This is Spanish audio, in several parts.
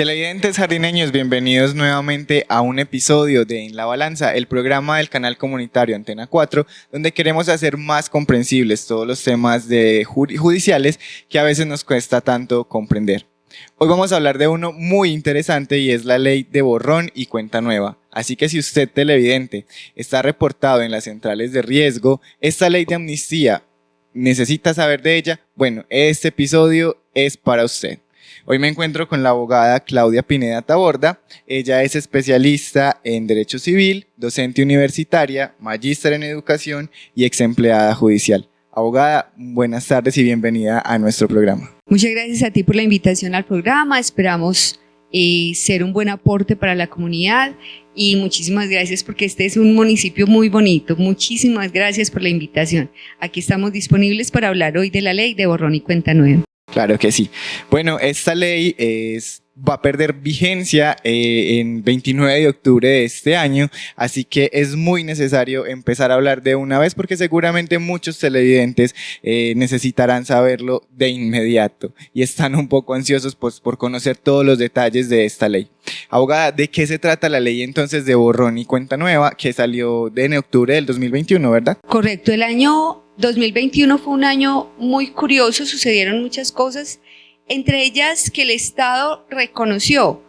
Televidentes jardineños, bienvenidos nuevamente a un episodio de En la Balanza, el programa del canal comunitario Antena 4, donde queremos hacer más comprensibles todos los temas judiciales que a veces nos cuesta tanto comprender. Hoy vamos a hablar de uno muy interesante y es la ley de borrón y cuenta nueva. Así que si usted, televidente, está reportado en las centrales de riesgo, esta ley de amnistía, ¿necesita saber de ella? Bueno, este episodio es para usted. Hoy me encuentro con la abogada Claudia Pineda Taborda. Ella es especialista en Derecho Civil, docente universitaria, magíster en Educación y ex empleada judicial. Abogada, buenas tardes y bienvenida a nuestro programa. Muchas gracias a ti por la invitación al programa. Esperamos ser un buen aporte para la comunidad y muchísimas gracias porque este es un municipio muy bonito. Muchísimas gracias por la invitación. Aquí estamos disponibles para hablar hoy de la ley de borrón y cuenta nueva. Claro que sí. Bueno, esta ley va a perder vigencia en 29 de octubre de este año, así que es muy necesario empezar a hablar de una vez porque seguramente muchos televidentes necesitarán saberlo de inmediato y están un poco ansiosos por conocer todos los detalles de esta ley. Abogada, ¿de qué se trata la ley entonces de borrón y cuenta nueva que salió en octubre del 2021, verdad? Correcto, el año 2021 fue un año muy curioso, sucedieron muchas cosas, entre ellas que el Estado reconoció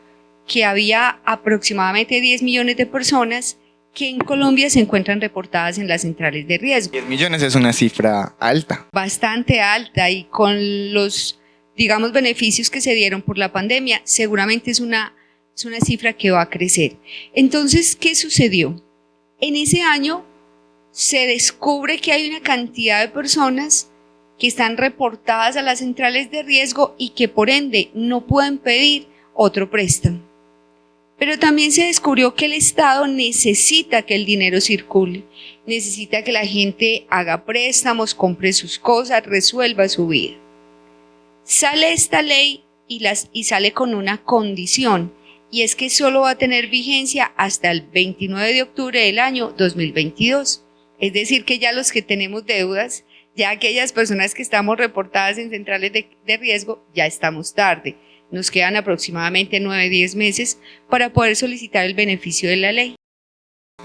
que había aproximadamente 10 millones de personas que en Colombia se encuentran reportadas en las centrales de riesgo. 10 millones es una cifra alta. Bastante alta y con los, beneficios que se dieron por la pandemia, seguramente es una cifra que va a crecer. Entonces, ¿qué sucedió? En ese año se descubre que hay una cantidad de personas que están reportadas a las centrales de riesgo y que por ende no pueden pedir otro préstamo. Pero también se descubrió que el Estado necesita que el dinero circule, necesita que la gente haga préstamos, compre sus cosas, resuelva su vida. Sale esta ley y sale con una condición, y es que solo va a tener vigencia hasta el 29 de octubre del año 2022. Es decir, que ya los que tenemos deudas, ya aquellas personas que estamos reportadas en centrales de riesgo, ya estamos tarde. Nos quedan aproximadamente 9-10 meses para poder solicitar el beneficio de la ley.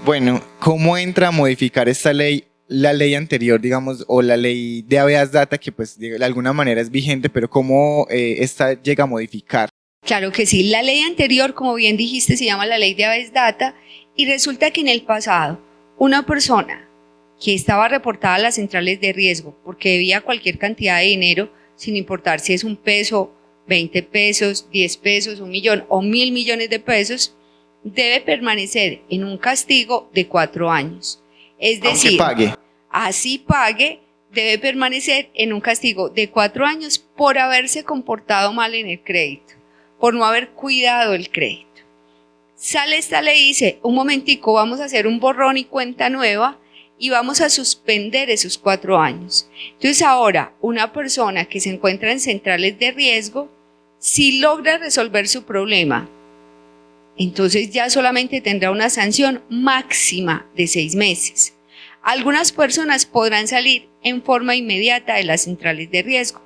Bueno, ¿cómo entra a modificar esta ley, la ley anterior, digamos, o la ley de habeas data, que pues de alguna manera es vigente, pero cómo esta llega a modificar? Claro que sí, la ley anterior, como bien dijiste, se llama la ley de habeas data y resulta que en el pasado una persona que estaba reportada a las centrales de riesgo porque debía cualquier cantidad de dinero, sin importar si es un peso, 20 pesos, 10 pesos, 1 millón o 1.000 millones de pesos, debe permanecer en un castigo de 4 años. Es decir, así pague, debe permanecer en un castigo de 4 años por haberse comportado mal en el crédito, por no haber cuidado el crédito. Sale esta ley y dice, un momentico, vamos a hacer un borrón y cuenta nueva, y vamos a suspender esos 4 años. Entonces ahora, una persona que se encuentra en centrales de riesgo, si logra resolver su problema, entonces ya solamente tendrá una sanción máxima de 6 meses. Algunas personas podrán salir en forma inmediata de las centrales de riesgo.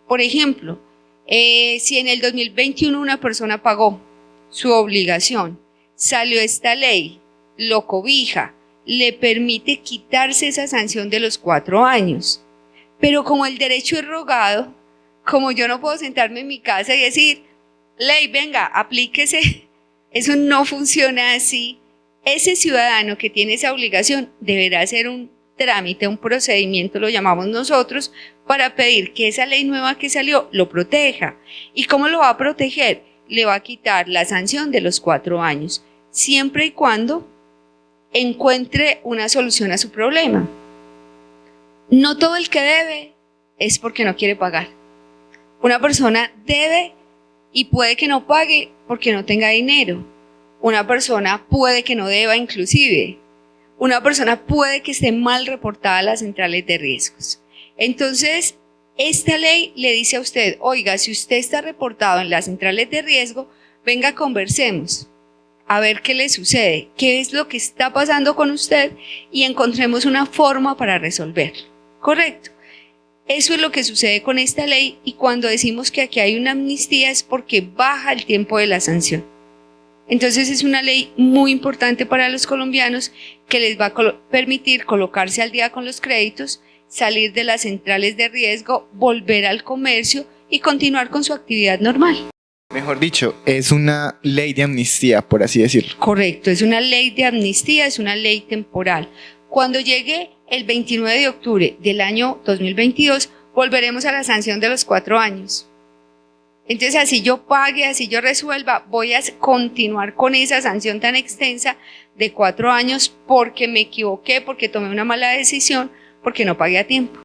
Por ejemplo, si en el 2021 una persona pagó su obligación, salió esta ley, lo cobija, le permite quitarse esa sanción de los 4 años. Pero como el derecho es rogado, como yo no puedo sentarme en mi casa y decir, ley, venga, aplíquese, eso no funciona así. Ese ciudadano que tiene esa obligación deberá hacer un trámite, un procedimiento, lo llamamos nosotros, para pedir que esa ley nueva que salió lo proteja. ¿Y cómo lo va a proteger? Le va a quitar la sanción de los 4 años, siempre y cuando encuentre una solución a su problema. No todo el que debe es porque no quiere pagar. Una persona debe y puede que no pague porque no tenga dinero. Una persona puede que no deba inclusive. Una persona puede que esté mal reportada a las centrales de riesgos. Entonces, esta ley le dice a usted, oiga, si usted está reportado en las centrales de riesgo, venga, conversemos. A ver qué le sucede, qué es lo que está pasando con usted y encontremos una forma para resolverlo. ¿Correcto? Eso es lo que sucede con esta ley, y cuando decimos que aquí hay una amnistía es porque baja el tiempo de la sanción. Entonces es una ley muy importante para los colombianos que les va a permitir colocarse al día con los créditos, salir de las centrales de riesgo, volver al comercio y continuar con su actividad normal. Mejor dicho, es una ley de amnistía, por así decirlo. Correcto, es una ley de amnistía, es una ley temporal. Cuando llegue el 29 de octubre del año 2022, volveremos a la sanción de los 4 años. Entonces, así yo pague, así yo resuelva, voy a continuar con esa sanción tan extensa de 4 años porque me equivoqué, porque tomé una mala decisión, porque no pagué a tiempo.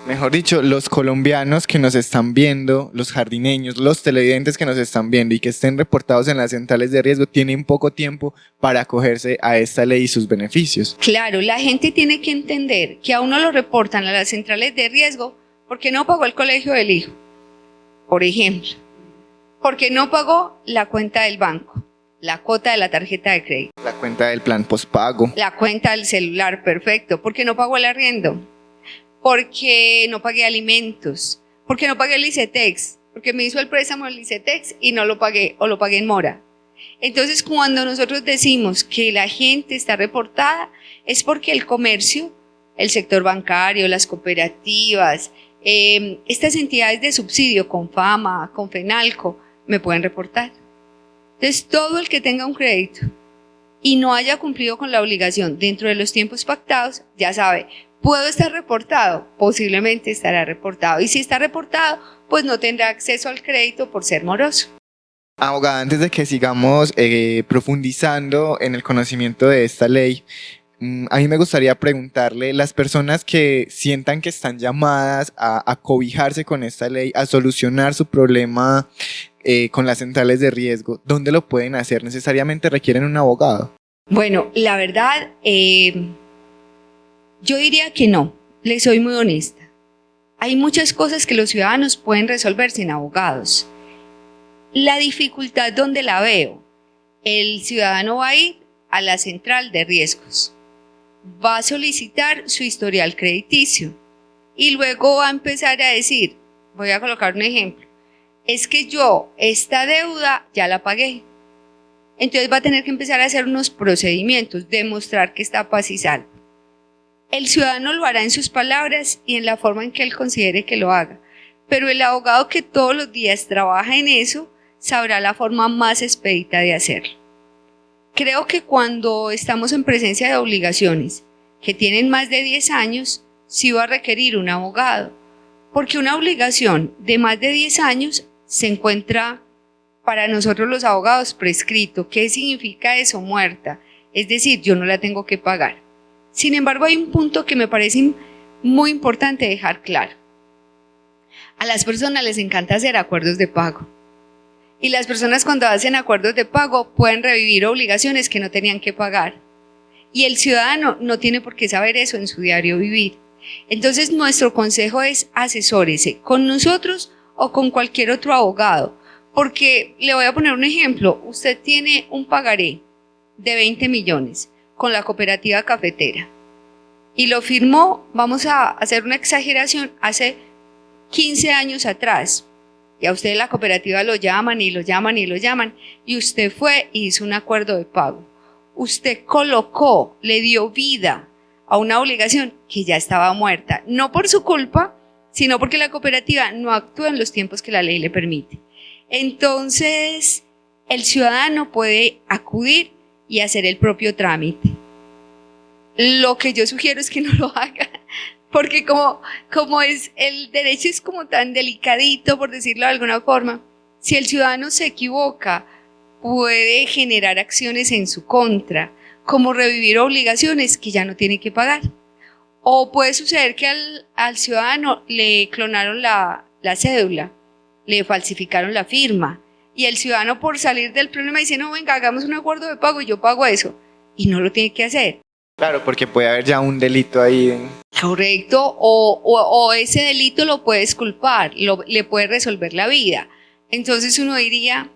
Mejor dicho, los colombianos que nos están viendo, los jardineños, los televidentes que nos están viendo y que estén reportados en las centrales de riesgo tienen poco tiempo para acogerse a esta ley y sus beneficios. Claro, la gente tiene que entender que a uno lo reportan a las centrales de riesgo porque no pagó el colegio del hijo, por ejemplo, porque no pagó la cuenta del banco, la cuota de la tarjeta de crédito, La cuenta del plan postpago. la cuenta del celular, perfecto, porque no pagó el arriendo, porque no pagué alimentos, porque no pagué el ICETEX, porque me hizo el préstamo del ICETEX y no lo pagué o lo pagué en mora. Entonces, cuando nosotros decimos que la gente está reportada, es porque el comercio, el sector bancario, las cooperativas, estas entidades de subsidio, Confama, Confenalco, me pueden reportar. Entonces, todo el que tenga un crédito y no haya cumplido con la obligación dentro de los tiempos pactados, ya sabe, ¿puedo estar reportado? Posiblemente estará reportado. Y si está reportado, pues no tendrá acceso al crédito por ser moroso. Abogada, antes de que sigamos profundizando en el conocimiento de esta ley, a mí me gustaría preguntarle, las personas que sientan que están llamadas a cobijarse con esta ley, a solucionar su problema con las centrales de riesgo, ¿dónde lo pueden hacer? ¿Necesariamente requieren un abogado? Bueno, la verdad, yo diría que no, le soy muy honesta. Hay muchas cosas que los ciudadanos pueden resolver sin abogados. La dificultad donde la veo, el ciudadano va a ir a la central de riesgos, va a solicitar su historial crediticio y luego va a empezar a decir, voy a colocar un ejemplo, es que yo esta deuda ya la pagué. Entonces va a tener que empezar a hacer unos procedimientos, demostrar que está paz y salvo. El ciudadano lo hará en sus palabras y en la forma en que él considere que lo haga, pero el abogado que todos los días trabaja en eso sabrá la forma más expedita de hacerlo. Creo que cuando estamos en presencia de obligaciones que tienen más de 10 años, sí va a requerir un abogado, porque una obligación de más de 10 años se encuentra para nosotros los abogados prescrito. ¿Qué significa eso? Muerta. Es decir, yo no la tengo que pagar. Sin embargo, hay un punto que me parece muy importante dejar claro. A las personas les encanta hacer acuerdos de pago. Y las personas cuando hacen acuerdos de pago pueden revivir obligaciones que no tenían que pagar. Y el ciudadano no tiene por qué saber eso en su diario vivir. Entonces nuestro consejo es asesórese con nosotros o con cualquier otro abogado. Porque le voy a poner un ejemplo. Usted tiene un pagaré de 20 millones con la cooperativa cafetera. Y lo firmó, vamos a hacer una exageración, hace 15 años atrás. Y a usted de la cooperativa lo llaman y lo llaman y lo llaman, y usted fue y hizo un acuerdo de pago. Usted colocó, le dio vida a una obligación que ya estaba muerta, no por su culpa, sino porque la cooperativa no actúa en los tiempos que la ley le permite. Entonces, el ciudadano puede acudir y hacer el propio trámite. Lo que yo sugiero es que no lo haga, porque como es el derecho es como tan delicadito, por decirlo de alguna forma, si el ciudadano se equivoca, puede generar acciones en su contra, como revivir obligaciones que ya no tiene que pagar. O puede suceder que al ciudadano le clonaron la cédula, le falsificaron la firma, y el ciudadano por salir del problema dice, no, venga, hagamos un acuerdo de pago y yo pago eso, y no lo tiene que hacer. Claro, porque puede haber ya un delito ahí. Correcto, o ese delito lo puede exculpar, le puede resolver la vida. Entonces uno diría,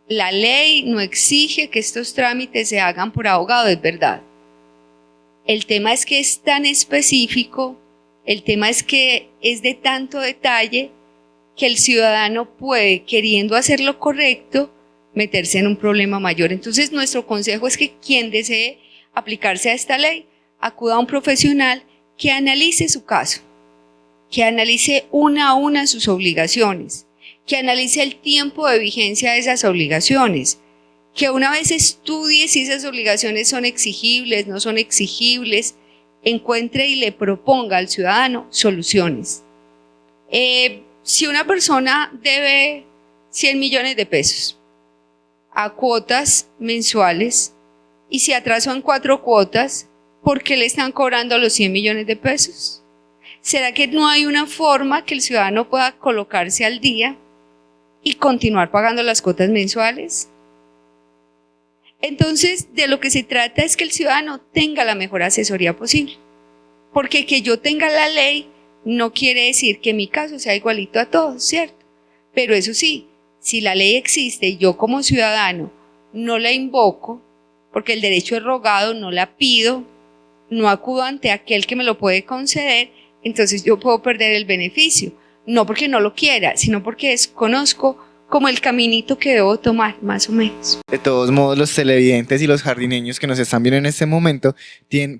la ley no exige que estos trámites se hagan por abogado, es verdad. El tema es que es tan específico, El tema es que es de tanto detalle que el ciudadano puede, queriendo hacer lo correcto, meterse en un problema mayor. Entonces, nuestro consejo es que quien desee aplicarse a esta ley, acuda a un profesional que analice su caso, que analice una a una sus obligaciones, que analice el tiempo de vigencia de esas obligaciones, que una vez estudie si esas obligaciones son exigibles, no son exigibles, encuentre y le proponga al ciudadano soluciones. Si una persona debe 100 millones de pesos a cuotas mensuales y se atrasó en 4 cuotas, ¿por qué le están cobrando los 100 millones de pesos? ¿Será que no hay una forma que el ciudadano pueda colocarse al día y continuar pagando las cuotas mensuales? Entonces, de lo que se trata es que el ciudadano tenga la mejor asesoría posible, porque que yo tenga la ley no quiere decir que mi caso sea igualito a todos, ¿cierto? Pero eso sí, si la ley existe y yo como ciudadano no la invoco, porque el derecho es rogado, no la pido, no acudo ante aquel que me lo puede conceder, entonces yo puedo perder el beneficio, no porque no lo quiera, sino porque desconozco como el caminito que debo tomar, más o menos. De todos modos, los televidentes y los jardineños que nos están viendo en este momento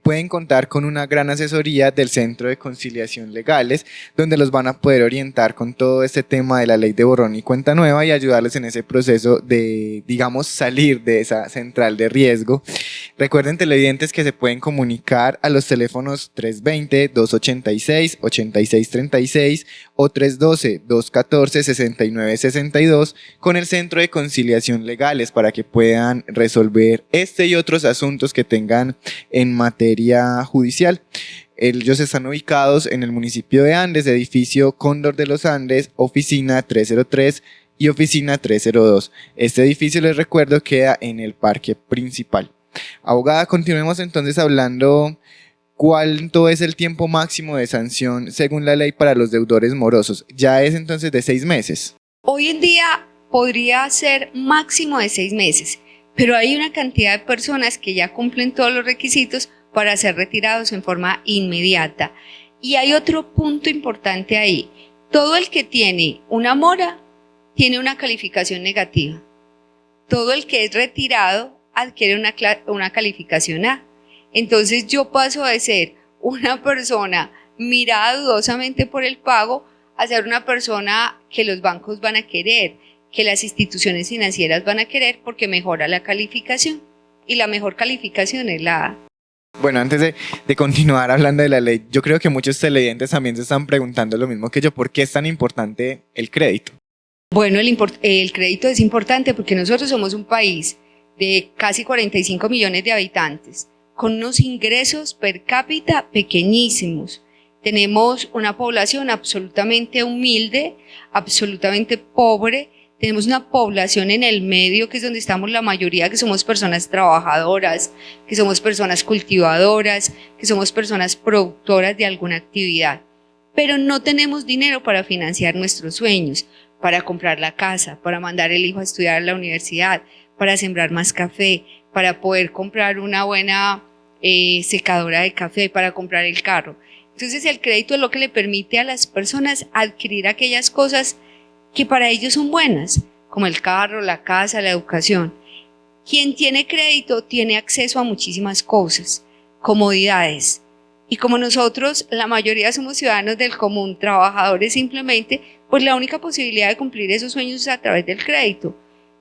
pueden contar con una gran asesoría del Centro de Conciliación Legales, donde los van a poder orientar con todo este tema de la ley de borrón y cuenta nueva y ayudarles en ese proceso de, digamos, salir de esa central de riesgo. Recuerden, televidentes, que se pueden comunicar a los teléfonos 320-286-8636 o 312-214-6962 con el Centro de Conciliación Legales para que puedan resolver este y otros asuntos que tengan en materia judicial. Ellos están ubicados en el municipio de Andes, edificio Cóndor de los Andes, oficina 303 y oficina 302. Este edificio, les recuerdo, queda en el parque principal. Abogada, continuemos entonces hablando. ¿Cuánto es el tiempo máximo de sanción según la ley para los deudores morosos? ¿Ya es entonces de 6 meses? Hoy en día podría ser máximo de 6 meses, pero hay una cantidad de personas que ya cumplen todos los requisitos para ser retirados en forma inmediata. Y hay otro punto importante ahí. Todo el que tiene una mora tiene una calificación negativa. Todo el que es retirado adquiere una calificación A. Entonces yo paso de ser una persona mirada dudosamente por el pago a ser una persona que los bancos van a querer, que las instituciones financieras van a querer porque mejora la calificación. Y la mejor calificación es la A. Bueno, antes de continuar hablando de la ley, yo creo que muchos televidentes también se están preguntando lo mismo que yo. ¿Por qué es tan importante el crédito? Bueno, el crédito es importante porque nosotros somos un país de casi 45 millones de habitantes, con unos ingresos per cápita pequeñísimos. Tenemos una población absolutamente humilde, absolutamente pobre. Tenemos una población en el medio, que es donde estamos la mayoría, que somos personas trabajadoras, que somos personas cultivadoras, que somos personas productoras de alguna actividad. Pero no tenemos dinero para financiar nuestros sueños, para comprar la casa, para mandar el hijo a estudiar a la universidad, para sembrar más café, para poder comprar una buena secadora de café, para comprar el carro. Entonces el crédito es lo que le permite a las personas adquirir aquellas cosas que para ellos son buenas, como el carro, la casa, la educación. Quien tiene crédito tiene acceso a muchísimas cosas, comodidades. Y como nosotros, la mayoría somos ciudadanos del común, trabajadores simplemente, pues la única posibilidad de cumplir esos sueños es a través del crédito.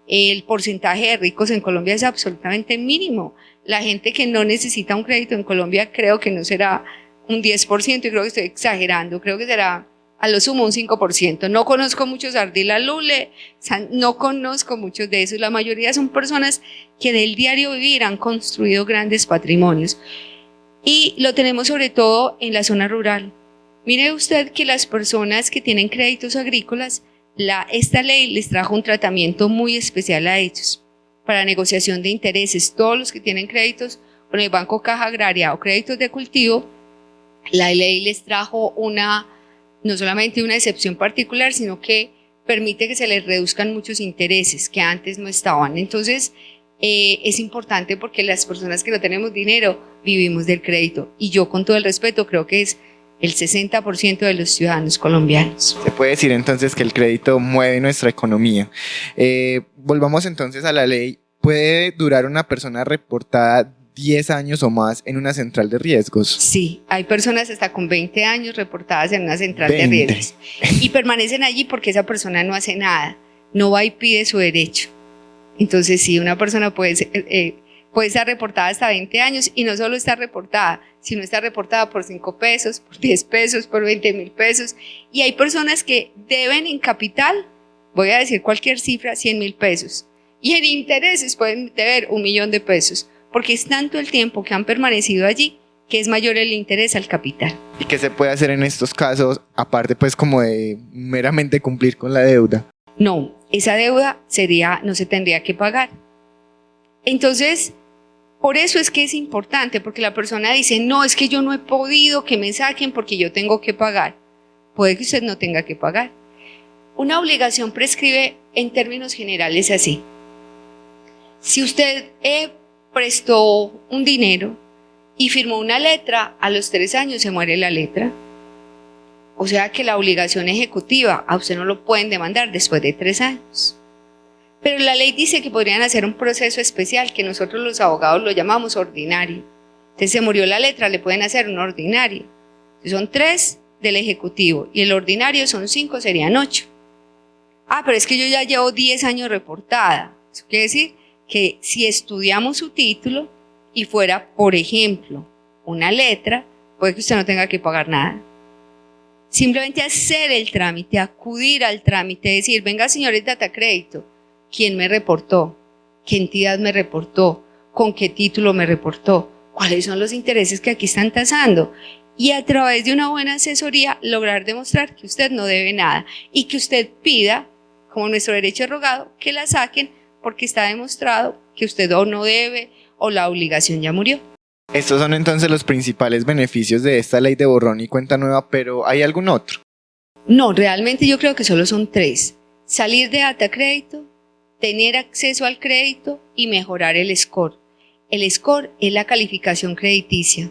El porcentaje de ricos en Colombia es absolutamente mínimo. La gente que no necesita un crédito en Colombia creo que no será un 10%, y creo que estoy exagerando, creo que será a lo sumo un 5%. No conozco muchos Ardila Lule, no conozco muchos de esos. La mayoría son personas que del diario vivir han construido grandes patrimonios. Y lo tenemos sobre todo en la zona rural. Mire usted que las personas que tienen créditos agrícolas, esta ley les trajo un tratamiento muy especial a ellos para negociación de intereses. Todos los que tienen créditos con el Banco Caja Agraria o créditos de cultivo, la ley les trajo no solamente una excepción particular, sino que permite que se les reduzcan muchos intereses que antes no estaban. Entonces, es importante porque las personas que no tenemos dinero vivimos del crédito. Y yo, con todo el respeto, creo que es el 60% de los ciudadanos colombianos. Se puede decir entonces que el crédito mueve nuestra economía. Volvamos entonces a la ley. ¿Puede durar una persona reportada 10 años o más en una central de riesgos? Sí, hay personas hasta con 20 años reportadas en una central 20. de riesgos y permanecen allí porque esa persona no hace nada, no va y pide su derecho. Entonces sí, una persona puede estar reportada hasta 20 años y no solo está reportada, sino está reportada por 5 pesos, por 10 pesos, por 20.000 pesos. Y hay personas que deben en capital, voy a decir cualquier cifra, 100.000 pesos. Y en intereses pueden deber 1.000.000 de pesos, porque es tanto el tiempo que han permanecido allí que es mayor el interés al capital. ¿Y qué se puede hacer en estos casos, aparte pues como de meramente cumplir con la deuda? No, esa deuda no se tendría que pagar. Entonces, por eso es que es importante, porque la persona dice, no, es que yo no he podido que me saquen porque yo tengo que pagar. Puede que usted no tenga que pagar. Una obligación prescribe en términos generales así. Si usted prestó un dinero y firmó una letra, a los 3 años se muere la letra. O sea que la obligación ejecutiva a usted no lo pueden demandar después de 3 años. Pero la ley dice que podrían hacer un proceso especial que nosotros los abogados lo llamamos ordinario. Entonces se murió la letra, le pueden hacer un ordinario. Son 3 del ejecutivo y el ordinario son 5, serían 8. Pero es que yo ya llevo 10 años reportada. Eso quiere decir que si estudiamos su título y fuera, por ejemplo, una letra, puede que usted no tenga que pagar nada. Simplemente hacer el trámite, acudir al trámite, decir, venga señores Data Crédito, ¿quién me reportó? ¿Qué entidad me reportó? ¿Con qué título me reportó? ¿Cuáles son los intereses que aquí están tasando? Y a través de una buena asesoría lograr demostrar que usted no debe nada y que usted pida, como nuestro derecho rogado, que la saquen porque está demostrado que usted o no debe o la obligación ya murió. Estos son entonces los principales beneficios de esta ley de borrón y cuenta nueva, pero ¿hay algún otro? No, realmente yo creo que solo son 3. Salir de Data Crédito, tener acceso al crédito y mejorar el score. El score es la calificación crediticia.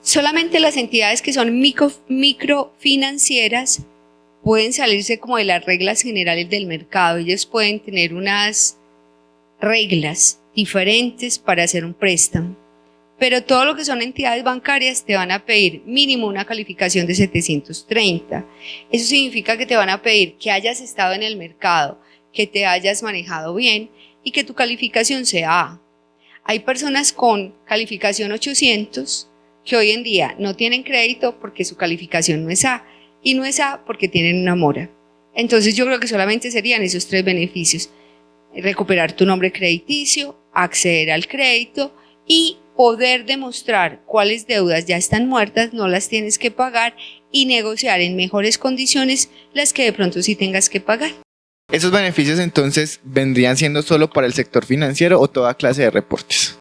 Solamente las entidades que son microfinancieras pueden salirse como de las reglas generales del mercado. Ellos pueden tener unas reglas diferentes para hacer un préstamo. Pero todo lo que son entidades bancarias te van a pedir mínimo una calificación de 730. Eso significa que te van a pedir que hayas estado en el mercado, que te hayas manejado bien y que tu calificación sea A. Hay personas con calificación 800 que hoy en día no tienen crédito porque su calificación no es A y no es A porque tienen una mora. Entonces yo creo que solamente serían esos 3 beneficios: recuperar tu nombre crediticio, acceder al crédito y poder demostrar cuáles deudas ya están muertas, no las tienes que pagar, y negociar en mejores condiciones las que de pronto sí tengas que pagar. ¿Esos beneficios entonces vendrían siendo solo para el sector financiero o toda clase de reportes?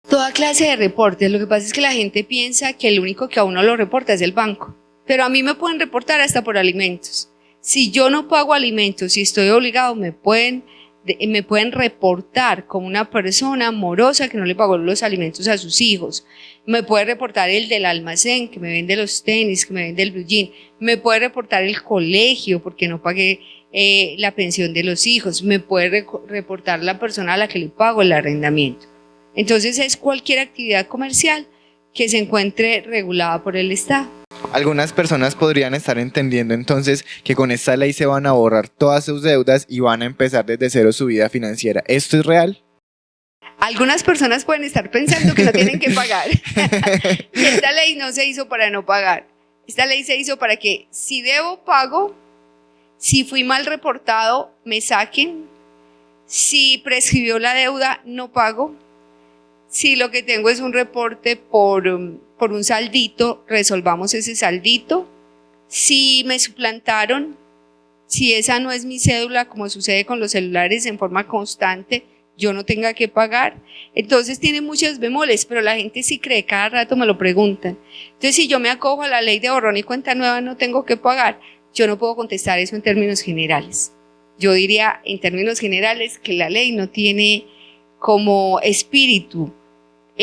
Toda clase de reportes. Lo que pasa es que la gente piensa que el único que a uno lo reporta es el banco, pero a mí me pueden reportar hasta por alimentos. Si yo no pago alimentos y estoy obligado, me pueden reportar como una persona morosa que no le pagó los alimentos a sus hijos. Me puede reportar el del almacén que me vende los tenis, que me vende el blue jean. Me puede reportar el colegio porque no pagué la pensión de los hijos. Me puede reportar la persona a la que le pago el arrendamiento. Entonces es cualquier actividad comercial que se encuentre regulada por el Estado. Algunas personas podrían estar entendiendo entonces que con esta ley se van a borrar todas sus deudas y van a empezar desde cero su vida financiera. ¿Esto es real? Algunas personas pueden estar pensando que no tienen que pagar. Y esta ley no se hizo para no pagar. Esta ley se hizo para que si debo, pago. Si fui mal reportado, me saquen. Si prescribió la deuda, no pago. Si lo que tengo es un reporte por un saldito, resolvamos ese saldito. Si me suplantaron, si esa no es mi cédula, como sucede con los celulares en forma constante, yo no tenga que pagar. Entonces tiene muchos bemoles, pero la gente sí cree, cada rato me lo preguntan. Entonces si yo me acojo a la ley de borrón y cuenta nueva, no tengo que pagar. Yo no puedo contestar eso en términos generales. Yo diría en términos generales que la ley no tiene como espíritu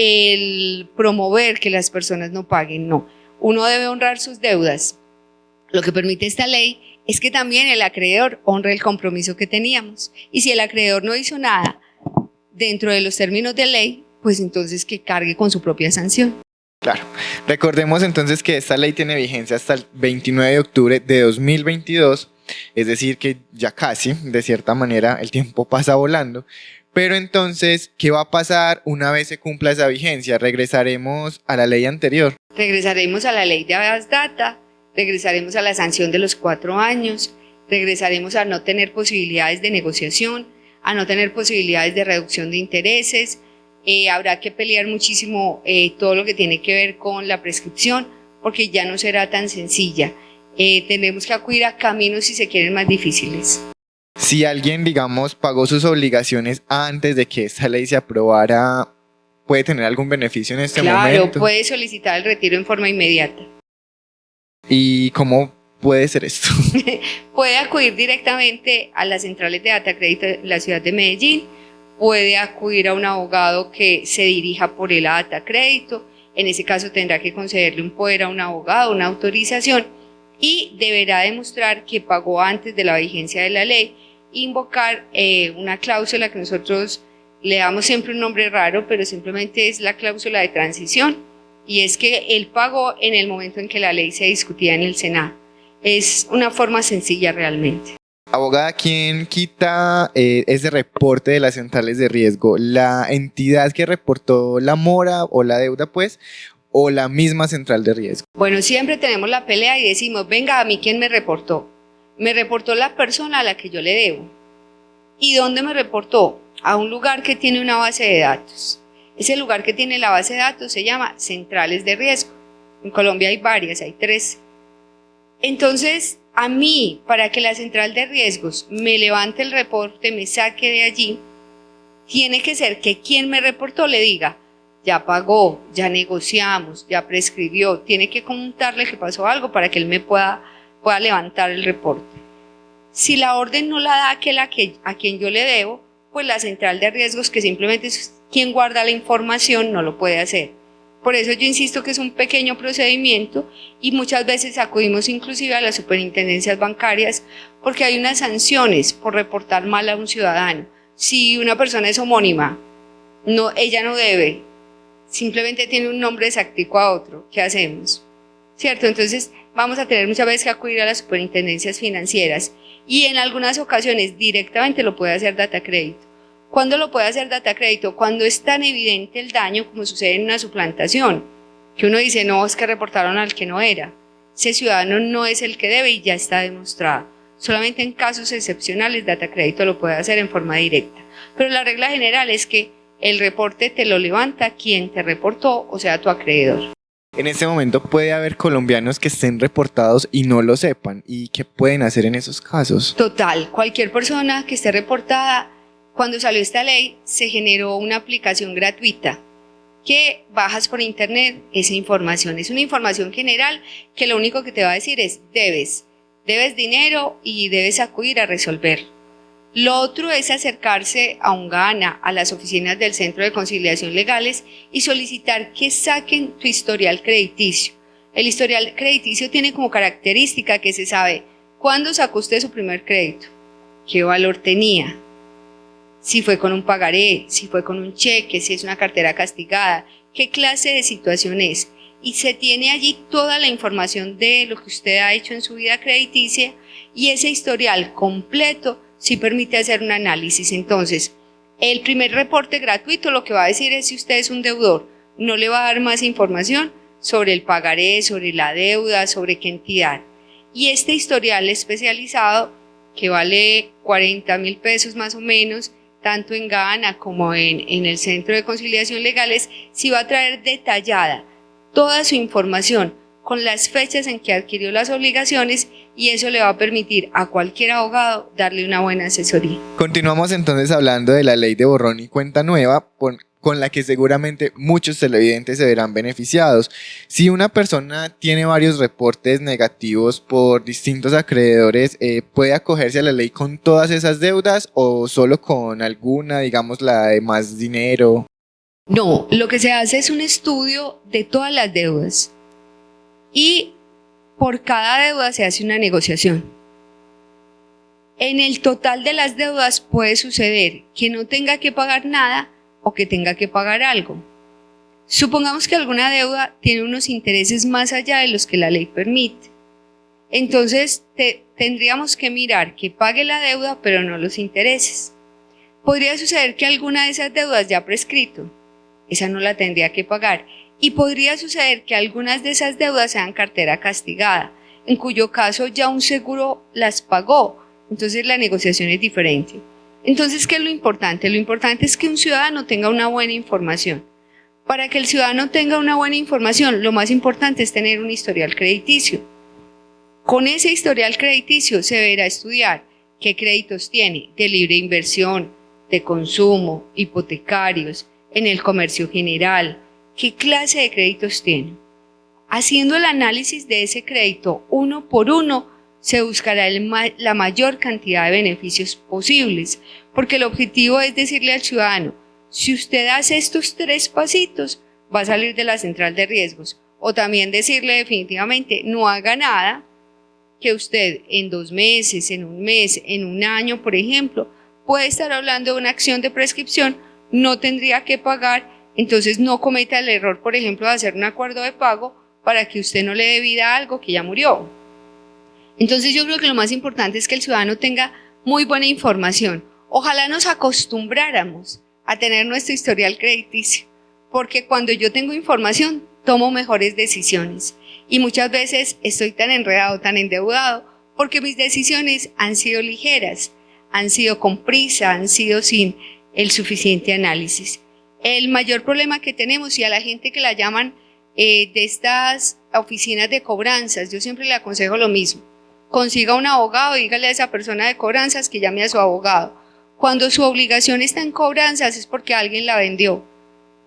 el promover que las personas no paguen, no. Uno debe honrar sus deudas. Lo que permite esta ley es que también el acreedor honre el compromiso que teníamos. Y si el acreedor no hizo nada dentro de los términos de ley, pues entonces que cargue con su propia sanción. Claro. Recordemos entonces que esta ley tiene vigencia hasta el 29 de octubre de 2022, es decir que ya casi, de cierta manera, el tiempo pasa volando. Pero entonces, ¿qué va a pasar una vez se cumpla esa vigencia? ¿Regresaremos a la ley anterior? Regresaremos a la ley de habeas data, regresaremos a la sanción de los 4 años, regresaremos a no tener posibilidades de negociación, a no tener posibilidades de reducción de intereses. Habrá que pelear muchísimo todo lo que tiene que ver con la prescripción, porque ya no será tan sencilla. Tendremos que acudir a caminos, si se quieren, más difíciles. Si alguien, digamos, pagó sus obligaciones antes de que esta ley se aprobara, ¿puede tener algún beneficio en este momento? Claro, puede solicitar el retiro en forma inmediata. ¿Y cómo puede ser esto? Puede acudir directamente a las centrales de Data Crédito de la ciudad de Medellín, puede acudir a un abogado que se dirija por el Data Crédito, en ese caso tendrá que concederle un poder a un abogado, una autorización, y deberá demostrar que pagó antes de la vigencia de la ley, invocar una cláusula que nosotros le damos siempre un nombre raro, pero simplemente es la cláusula de transición, y es que él pagó en el momento en que la ley se discutía en el Senado. Es una forma sencilla realmente. Abogada, ¿quién quita ese reporte de las centrales de riesgo? ¿La entidad que reportó la mora o la deuda, pues, o la misma central de riesgo? Bueno, siempre tenemos la pelea y decimos, venga, a mí, ¿quién me reportó? Me reportó la persona a la que yo le debo. ¿Y dónde me reportó? A un lugar que tiene una base de datos. Ese lugar que tiene la base de datos se llama centrales de riesgo. En Colombia hay varias, hay 3. Entonces, a mí, para que la central de riesgos me levante el reporte, me saque de allí, tiene que ser que quien me reportó le diga, ya pagó, ya negociamos, ya prescribió, tiene que contarle que pasó algo para que él me pueda levantar el reporte. Si la orden no la da a quien yo le debo, pues la central de riesgos, que simplemente es quien guarda la información, no lo puede hacer. Por eso yo insisto que es un pequeño procedimiento y muchas veces acudimos inclusive a las superintendencias bancarias porque hay unas sanciones por reportar mal a un ciudadano. Si una persona es homónima, ella no debe, simplemente tiene un nombre exactico a otro, ¿qué hacemos? ¿Cierto? Entonces vamos a tener muchas veces que acudir a las superintendencias financieras y en algunas ocasiones directamente lo puede hacer Data Crédito. ¿Cuándo lo puede hacer Data Crédito? Cuando es tan evidente el daño como sucede en una suplantación, que uno dice, no, es que reportaron al que no era. Ese ciudadano no es el que debe y ya está demostrado. Solamente en casos excepcionales Data Crédito lo puede hacer en forma directa. Pero la regla general es que el reporte te lo levanta quien te reportó, o sea, tu acreedor. En este momento puede haber colombianos que estén reportados y no lo sepan. ¿Y qué pueden hacer en esos casos? Total, cualquier persona que esté reportada. Cuando salió esta ley, se generó una aplicación gratuita que bajas por internet esa información. Es una información general que lo único que te va a decir es debes dinero y debes acudir a resolver. Lo otro es acercarse a Ungana, a las oficinas del Centro de Conciliación Legales y solicitar que saquen tu historial crediticio. El historial crediticio tiene como característica que se sabe cuándo sacó usted su primer crédito, qué valor tenía, si fue con un pagaré, si fue con un cheque, si es una cartera castigada, qué clase de situación es. Y se tiene allí toda la información de lo que usted ha hecho en su vida crediticia y ese historial completo sí permite hacer un análisis. Entonces, el primer reporte gratuito lo que va a decir es si usted es un deudor, no le va a dar más información sobre el pagaré, sobre la deuda, sobre qué entidad. Y este historial especializado, que vale 40.000 pesos más o menos, tanto en Gana como en el Centro de Conciliación Legales, sí va a traer detallada toda su información con las fechas en que adquirió las obligaciones y eso le va a permitir a cualquier abogado darle una buena asesoría. Continuamos entonces hablando de la ley de borrón y cuenta nueva, con la que seguramente muchos televidentes se verán beneficiados. Si una persona tiene varios reportes negativos por distintos acreedores, ¿puede acogerse a la ley con todas esas deudas o solo con alguna, digamos la de más dinero? No, lo que se hace es un estudio de todas las deudas y por cada deuda se hace una negociación. En el total de las deudas puede suceder que no tenga que pagar nada o que tenga que pagar algo. Supongamos que alguna deuda tiene unos intereses más allá de los que la ley permite. Entonces tendríamos que mirar que pague la deuda pero no los intereses. Podría suceder que alguna de esas deudas ya ha prescrito, esa no la tendría que pagar, y podría suceder que algunas de esas deudas sean cartera castigada, en cuyo caso ya un seguro las pagó, entonces la negociación es diferente. Entonces, ¿qué es lo importante? Lo importante es que un ciudadano tenga una buena información. Para que el ciudadano tenga una buena información, lo más importante es tener un historial crediticio. Con ese historial crediticio se deberá estudiar qué créditos tiene de libre inversión, de consumo, hipotecarios, en el comercio general, qué clase de créditos tiene. Haciendo el análisis de ese crédito uno por uno, se buscará la mayor cantidad de beneficios posibles, porque el objetivo es decirle al ciudadano, si usted hace estos 3 pasitos, va a salir de la central de riesgos, o también decirle definitivamente, no haga nada, que usted en 2 meses, en 1 mes, en 1 año, por ejemplo, puede estar hablando de una acción de prescripción, no tendría que pagar, entonces no cometa el error, por ejemplo, de hacer un acuerdo de pago para que usted no le dé vida a algo que ya murió. Entonces yo creo que lo más importante es que el ciudadano tenga muy buena información. Ojalá nos acostumbráramos a tener nuestro historial crediticio, porque cuando yo tengo información, tomo mejores decisiones. Y muchas veces estoy tan enredado, tan endeudado, porque mis decisiones han sido ligeras, han sido con prisa, han sido sin el suficiente análisis. El mayor problema que tenemos, y a la gente que la llaman de estas oficinas de cobranzas, yo siempre le aconsejo lo mismo. Consiga un abogado y dígale a esa persona de cobranzas que llame a su abogado. Cuando su obligación está en cobranzas es porque alguien la vendió.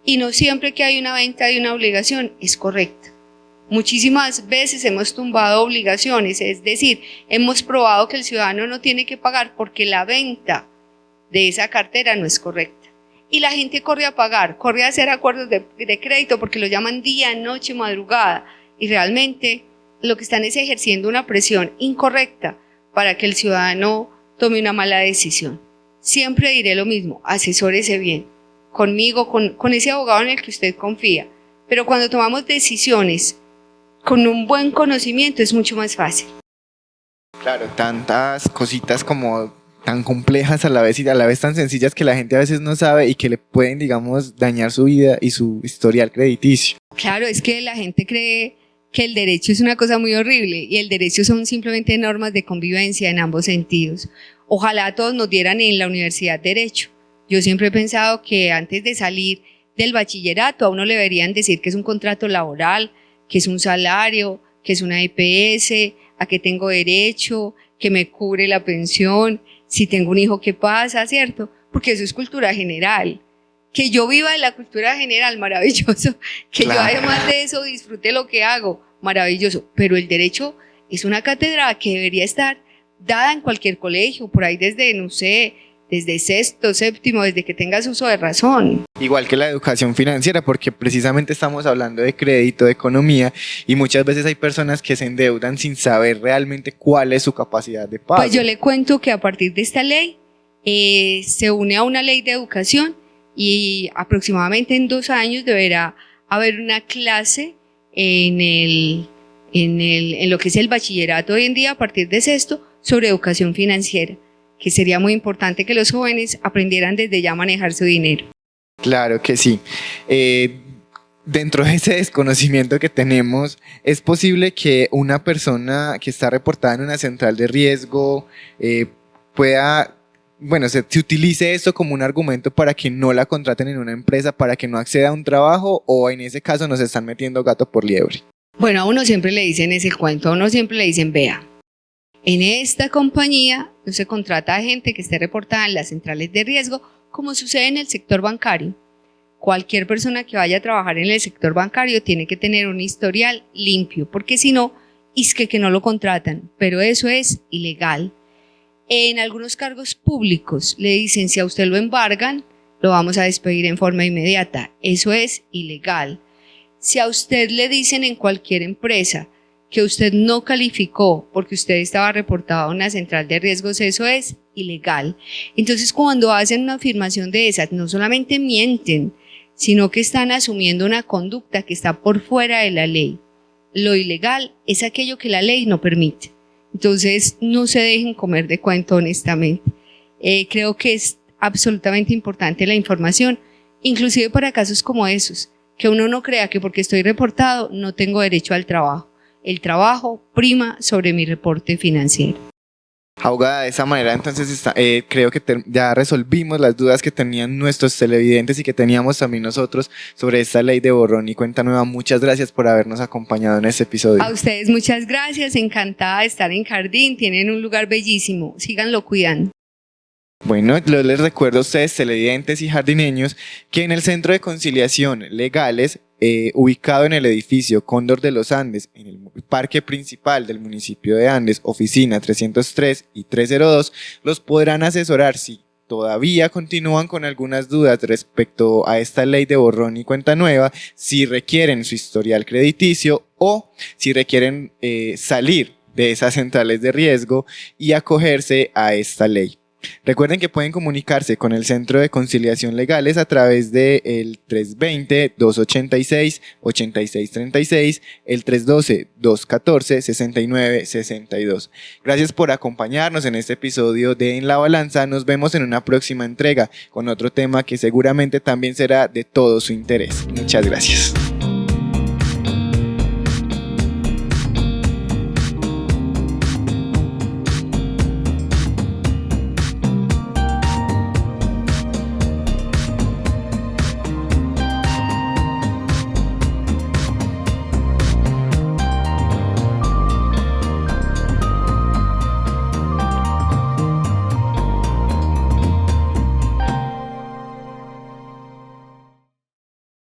Y no siempre que hay una venta de una obligación es correcta. Muchísimas veces hemos tumbado obligaciones, es decir, hemos probado que el ciudadano no tiene que pagar porque la venta de esa cartera no es correcta. Y la gente corre a pagar, corre a hacer acuerdos de crédito porque lo llaman día, noche, madrugada. Y realmente lo que están es ejerciendo una presión incorrecta para que el ciudadano tome una mala decisión. Siempre diré lo mismo, asesórese bien, conmigo, con ese abogado en el que usted confía. Pero cuando tomamos decisiones con un buen conocimiento es mucho más fácil. Claro, tantas cositas como tan complejas a la vez y a la vez tan sencillas que la gente a veces no sabe y que le pueden, digamos, dañar su vida y su historial crediticio. Claro, es que la gente cree que el derecho es una cosa muy horrible y el derecho son simplemente normas de convivencia en ambos sentidos. Ojalá todos nos dieran en la universidad derecho. Yo siempre he pensado que antes de salir del bachillerato a uno le deberían decir que es un contrato laboral, que es un salario, que es una EPS, a qué tengo derecho, que me cubre la pensión, si tengo un hijo, ¿qué pasa? ¿Cierto? Porque eso es cultura general. Que yo viva de la cultura general, maravilloso. Que Claro. yo además de eso disfrute lo que hago, maravilloso. Pero el derecho es una cátedra que debería estar dada en cualquier colegio, por ahí desde, no sé, desde sexto, séptimo, desde que tengas uso de razón. Igual que la educación financiera, porque precisamente estamos hablando de crédito, de economía, y muchas veces hay personas que se endeudan sin saber realmente cuál es su capacidad de pago. Pues yo le cuento que a partir de esta ley se une a una ley de educación y aproximadamente en 2 años deberá haber una clase en lo que es el bachillerato hoy en día a partir de sexto sobre educación financiera, que sería muy importante que los jóvenes aprendieran desde ya a manejar su dinero. Claro que sí. Dentro de ese desconocimiento que tenemos, ¿es posible que una persona que está reportada en una central de riesgo pueda, bueno, se utilice esto como un argumento para que no la contraten en una empresa, para que no acceda a un trabajo, o en ese caso nos están metiendo gato por liebre? Bueno, a uno siempre le dicen ese cuento, a uno siempre le dicen, vea, en esta compañía no se contrata a gente que esté reportada en las centrales de riesgo, como sucede en el sector bancario. Cualquier persona que vaya a trabajar en el sector bancario tiene que tener un historial limpio, porque si no, es que no lo contratan, pero eso es ilegal. En algunos cargos públicos le dicen, si a usted lo embargan, lo vamos a despedir en forma inmediata. Eso es ilegal. Si a usted le dicen en cualquier empresa que usted no calificó porque usted estaba reportado a una central de riesgos, eso es ilegal. Entonces, cuando hacen una afirmación de esas, no solamente mienten, sino que están asumiendo una conducta que está por fuera de la ley. Lo ilegal es aquello que la ley no permite. Entonces, no se dejen comer de cuento, honestamente. Creo que es absolutamente importante la información, inclusive para casos como esos, que uno no crea que porque estoy reportado no tengo derecho al trabajo. El trabajo prima sobre mi reporte financiero. Abogada, de esa manera entonces creo que ya resolvimos las dudas que tenían nuestros televidentes y que teníamos también nosotros sobre esta ley de borrón y cuenta nueva. Muchas gracias por habernos acompañado en este episodio. A ustedes muchas gracias, encantada de estar en Jardín, tienen un lugar bellísimo, síganlo cuidando. Bueno, les recuerdo a ustedes, televidentes y jardineños, que en el Centro de Conciliación Legales, ubicado en el edificio Cóndor de los Andes, en el parque principal del municipio de Andes, oficina 303 y 302, los podrán asesorar si todavía continúan con algunas dudas respecto a esta ley de borrón y cuenta nueva, si requieren su historial crediticio o si requieren salir de esas centrales de riesgo y acogerse a esta ley. Recuerden que pueden comunicarse con el Centro de Conciliación Legales a través del 320-286-8636, el 312-214-6962. Gracias por acompañarnos en este episodio de En la Balanza. Nos vemos en una próxima entrega con otro tema que seguramente también será de todo su interés. Muchas gracias.